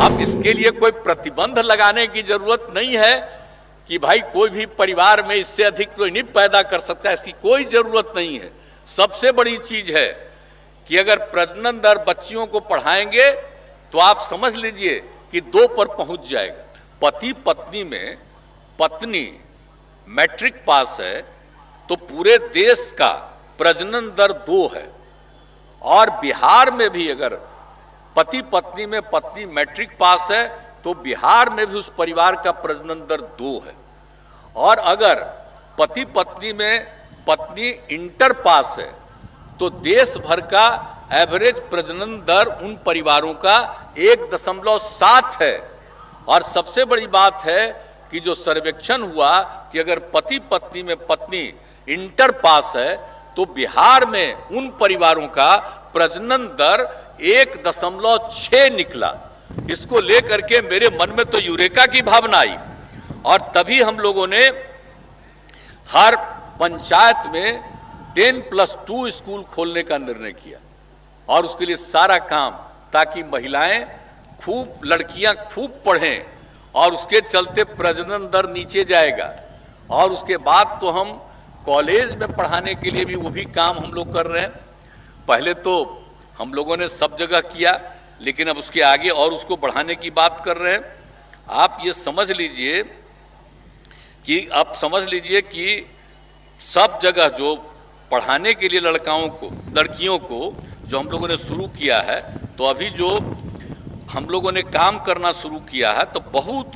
अब इसके लिए कोई प्रतिबंध लगाने की जरूरत नहीं है कि भाई कोई भी परिवार में इससे अधिक कोई नहीं पैदा कर सकता, इसकी कोई जरूरत नहीं है। सबसे बड़ी चीज है कि अगर प्रजनन दर बच्चियों को बढ़ाएंगे तो आप समझ लीजिए कि 2 पर पहुंच जाएगा। पति पत्नी में पत्नी मैट्रिक पास है तो पूरे देश का प्रजनन दर 2 है, और बिहार में भी अगर पति पत्नी में पत्नी मैट्रिक पास है तो बिहार में भी उस परिवार का प्रजनन दर 2 है। और अगर पति पत्नी में पत्नी इंटर पास है तो देश भर का एवरेज प्रजनन दर उन परिवारों का 1.7 है। और सबसे बड़ी बात है कि जो सर्वेक्षण हुआ कि अगर पति पत्नी में पत्नी इंटर पास है तो बिहार में उन परिवारों का प्रजनन दर 1.6 निकला। इसको लेकर के मेरे मन में तो यूरेका की भावना आई, और तभी हम लोगों ने हर पंचायत में 10+2 स्कूल खोलने का निर्णय किया, और उसके लिए सारा काम, ताकि महिलाएं खूब, लड़कियां खूब पढ़ें, और उसके चलते प्रजनन दर नीचे जाएगा। और उसके बाद तो हम कॉलेज में पढ़ाने के लिए भी वो भी काम हम लोग कर रहे हैं। पहले तो हम लोगों ने सब जगह किया, लेकिन अब उसके आगे और उसको बढ़ाने की बात कर रहे हैं। आप ये समझ लीजिए कि सब जगह जो पढ़ाने के लिए लड़कियों को जो हम लोगों ने शुरू किया है, तो अभी जो हम लोगों ने काम करना शुरू किया है तो बहुत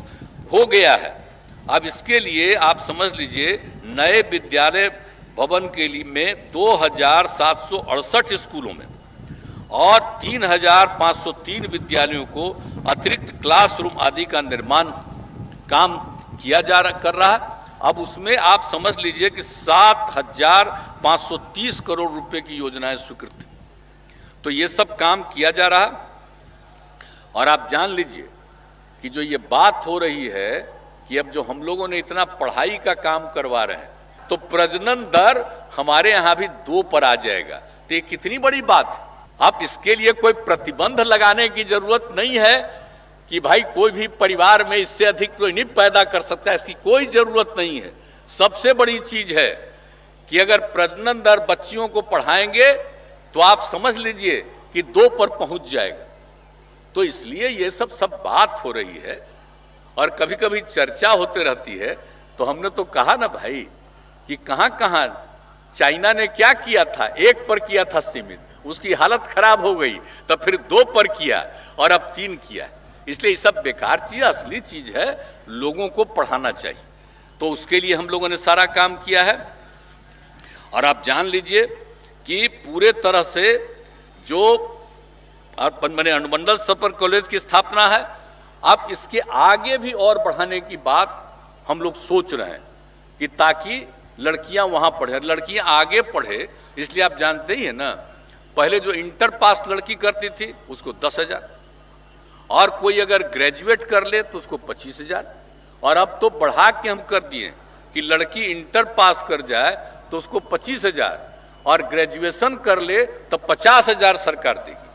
हो गया है। अब इसके लिए आप समझ लीजिए नए विद्यालय भवन के लिए में 2768 स्कूलों में और 3503 विद्यालयों को अतिरिक्त क्लासरूम आदि का निर्माण काम कर रहा है। अब उसमें आप समझ लीजिए कि 7530 करोड़ रुपए की योजनाएं स्वीकृत, तो ये सब काम किया जा रहा है। और आप जान लीजिए कि जो ये बात हो रही है कि अब जो हम लोगों ने इतना पढ़ाई का काम करवा रहे हैं तो प्रजनन दर हमारे यहां भी 2 पर आ जाएगा, तो ये कितनी बड़ी बात है। अब इसके लिए कोई प्रतिबंध लगाने की जरूरत नहीं है कि भाई कोई भी परिवार में इससे अधिक कोई नहीं पैदा कर सकता, इसकी कोई जरूरत नहीं है। सबसे बड़ी चीज है कि अगर प्रजनन दर बच्चियों को बढ़ाएंगे तो आप समझ लीजिए कि 2 पर पहुंच जाएगा। तो इसलिए ये सब बात हो रही है, और कभी कभी चर्चा होते रहती है। तो हमने तो कहा ना भाई कि कहां चाइना ने क्या किया था, 1 पर किया था सीमित, उसकी हालत खराब हो गई, तब फिर 2 पर किया और अब 3 किया। इसलिए ये सब बेकार चीज, असली चीज है, लोगों को पढ़ाना चाहिए। तो उसके लिए हम लोगों ने सारा काम किया है। और आप जान लीजिए कि पूरे तरह से जो मैंने अनुमंडल स्तर पर कॉलेज की स्थापना है, अब इसके आगे भी और बढ़ाने की बात हम लोग सोच रहे हैं कि ताकि लड़कियां वहां पढ़े, लड़कियां आगे पढ़े। इसलिए आप जानते ही है ना, पहले जो इंटर पास लड़की करती थी उसको 10,000, और कोई अगर ग्रेजुएट कर ले तो उसको 25,000, और अब तो बढ़ा के हम कर दिए कि लड़की इंटर पास कर जाए तो उसको 25,000, और ग्रेजुएशन कर ले तो 50,000 सरकार देगी।